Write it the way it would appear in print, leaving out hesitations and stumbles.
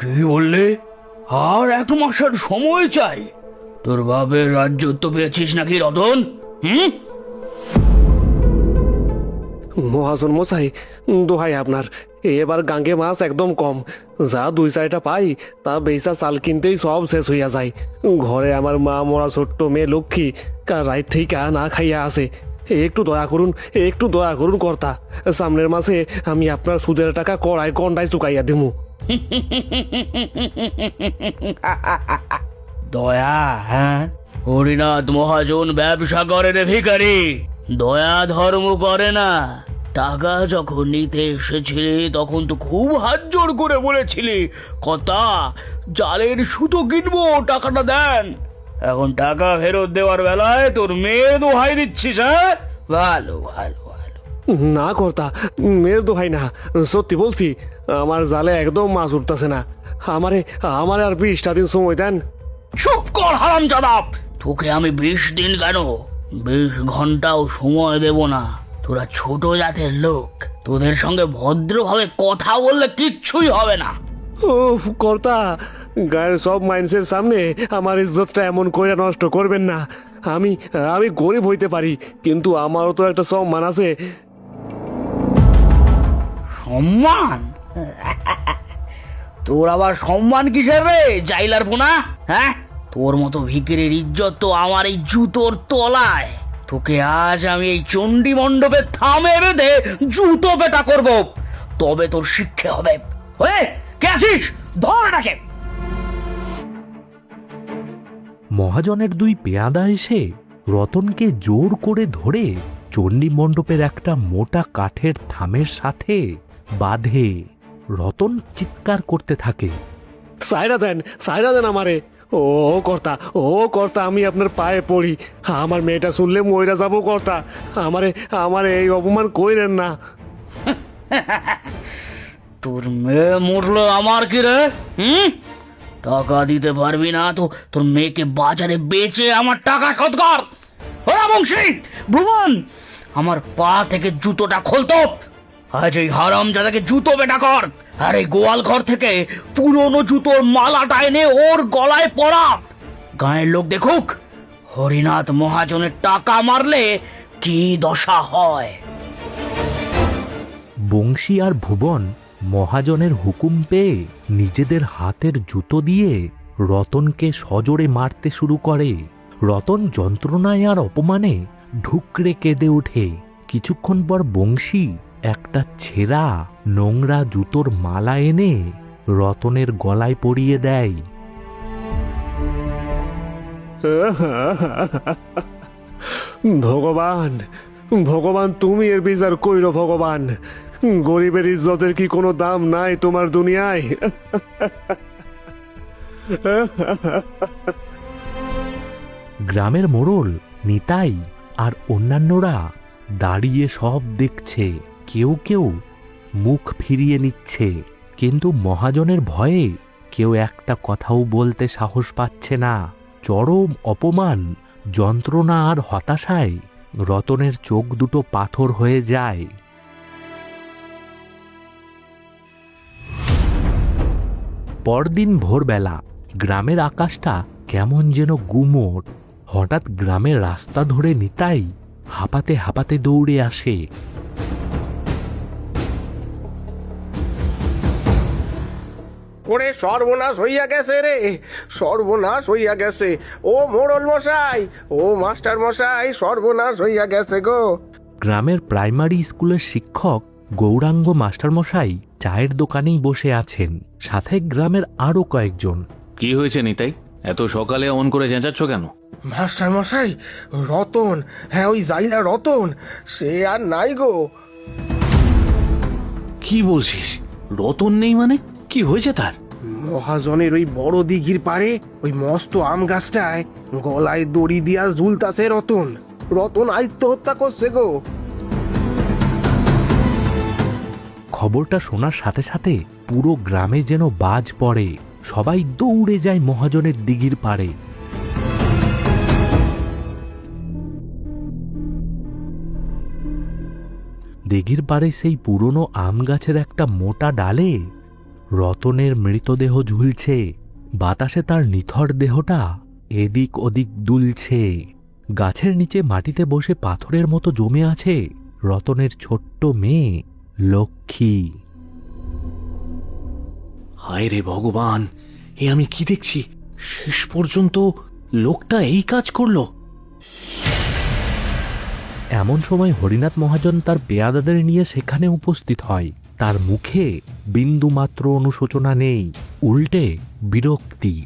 কি বললে? আর 1 মাসের সময় চাই? তোর বাপের রাজ্যত্ব পেয়েছিস নাকি রতন? মহাজন মশাই, দোহাই আপনার, এবার গাঙ্গে মাছ একদম কম। যা 2-4টা পাই তা বেচা চাল কিনতেই সব শেষ হইয়া যায়। ঘরে আমার মা মরা ছোট্ট মেয়ে লক্ষ্মী কার রাত থেকে না খাইয়া আছে। একটু দয়া করুন, একটু দয়া করুন কর্তা। সামনের মাসে আমি আপনার সুদের টাকা কড়ায় গন্ডায় চুকাইয়া দিমু। দয়া? হ্যাঁ, হরিনাথ মহাজন ব্যবসা করে রে ভিখারি, দয়া ধর্ম করে না। টাকা যখন নিতে এসেছিলি তখন তো খুব হাত জোর করে বলেছিলি, কথা জালের সুতো কিনবো, টাকাটা দেন। এখন টাকা ফেরত দেওয়ার বেলায় তোর মেয়ে দোহাই দিচ্ছিস? হ্যাঁ, ভালো ভালো ভালো। না কর্তা, মেয়ের দোহাই না, সত্যি বলছি, আমার জালে একদম মাছ উঠতেছে না। আমারে আমারে আর 20টা দিন সময় দেন। চুপ কর হারামজাদা! তোকে আমি 20 দিন কেন, 20 ঘন্টাও সময় দেব না। তোরা ছোট জাতের লোক, তোদের সঙ্গে ভদ্রভাবে কথা বললে কিচ্ছুই হবে না। ও কর্তা, গায়ের সব মানুষের সামনে আমার ইজ্জতটা এমন কইরা নষ্ট করবেন না। আমি আমি গরিব হইতে পারি, কিন্তু আমারও তো একটা সম্মান আছে। সম্মান? তোর আবার সম্মান কিসের রে জাইলার পোনা? হ্যাঁ, তোর মতো ভিখিরির ইজ্জত তো আমার এই জুতোর তলায়। তোকে আজ আমি এই চণ্ডী মণ্ডপে থামে বেঁধে জুতো পেটা করব, তবে তোর শিক্ষে হবে। ওয়ে, কে আছিস? ধর এটাকে। মহাজনের 2 পেয়াদা এসে রতনকে জোর করে ধরে চণ্ডী মণ্ডপের একটা মোটা কাঠের থামের সাথে বাঁধে। রতন চিৎকার করতে থাকে, সাইরা দেন, সাইরা দেন আমারে। ও কর্তা, ও কর্তা, আমি আপনার পায়ে পড়ি। আমার মেয়েটা শুনলে মইরা যাবো কর্তা। আমারে আমারে এই অপমান কইরেন না। তোর মেয়ে মরলো আমার কি রে? টাকা দিতে পারবি না তো তোর মেয়েকে বাজারে বেচে আমার টাকা শোধ কর। ওরা বংশী, ভুবন, আমার পা থেকে জুতোটা খোলতো। আজ এই হারামজাদাকে জুতো বেটা কর, আর এই গোয়াল ঘর থেকে পুরনো জুতোর মালাটা এনে ওর গলায় পরা। গায়ের লোক দেখুক হরিনাথ মহাজনের টাকা মারলে কি দশা হয়। বংশী আর ভুবন মহাজনের হুকুম পেয়ে নিজেদের হাতের জুতো দিয়ে রতনকে সজোরে মারতে শুরু করে। রতন যন্ত্রণায় আর অপমানে ঢুকরে কেঁদে ওঠে। কিছুক্ষণ পর বংশী একটা ছেঁড়া নোংরা জুতোর মালা এনে রতনের গলায় পরিয়ে দেয়। ভগবান, ভগবান, তুমি এর বিচার কইরো ভগবান। গরিবের ইজ্জতের কি কোনো দাম নাই তোমার দুনিয়ায়? গ্রামের মোড়ল নিতাই আর অন্যান্যরা দাঁড়িয়ে সব দেখছে। কেউ কেউ মুখ ফিরিয়ে নিচ্ছে, কিন্তু মহাজনের ভয়ে কেউ একটা কথাও বলতে সাহস পাচ্ছে না। চরম অপমান, যন্ত্রণা আর হতাশায় রতনের চোখ দুটো পাথর হয়ে যায়। পরদিন ভোরবেলা গ্রামের আকাশটা কেমন যেন গুমোট। হঠাৎ গ্রামের রাস্তা ধরে নিতাই হাঁপাতে হাঁপাতে দৌড়ে আসে। ওরে সর্বনাশ হইয়া গেছে রে, সর্বনাশ হইয়া গেছে। ও মোড়ল মশাই, ও মাস্টার মশাই, সর্বনাশ হইয়া গেছে গো। গ্রামের প্রাইমারি স্কুলের শিক্ষক গৌরাঙ্গ মাস্টারমশাই চায়ের দোকানেই বসে আছেন, সাথে গ্রামের আরো কয়েকজন। কি হয়েছে নিতাই, এত সকালে অন করে চেঁচাচ্ছ কেন? মাস্টার মশাই, রতন, হ্যাঁ ওই জাইলা রতন, সে আর নাই গো। কি বলছিস? রতন নেই মানে? কি হয়েছে তার? মহাজনের ওই বড় দিঘির পাড়ে ওই মস্ত আম গাছটায় গলায় দড়ি দিয়া ঝুলতাছে রতন। রতন আত্মহত্যা করছে গো। খবরটা শোনার সাথে সাথে পুরো গ্রামে যেন বাজ পড়ে। সবাই দৌড়ে যায় মহাজনের দিঘির পাড়ে। দিঘির পাড়ে সেই পুরনো আম গাছের একটা মোটা ডালে রতনের মৃতদেহ ঝুলছে, বাতাসে তার নিথর দেহটা এদিক ওদিক দুলছে। গাছের নিচে মাটিতে বসে পাথরের মতো জমে আছে রতনের ছোট্ট মেয়ে লক্ষ্মী। হায় রে ভগবান, এ আমি কি দেখছি? শেষ পর্যন্ত লোকটা এই কাজ করলো। এমন সময় হরিনাথ মহাজন তার পেয়াদাদের নিয়ে সেখানে উপস্থিত হয়। তার মুখে বিন্দুমাত্র অনুশোচনা নেই, উল্টে বিরক্তি।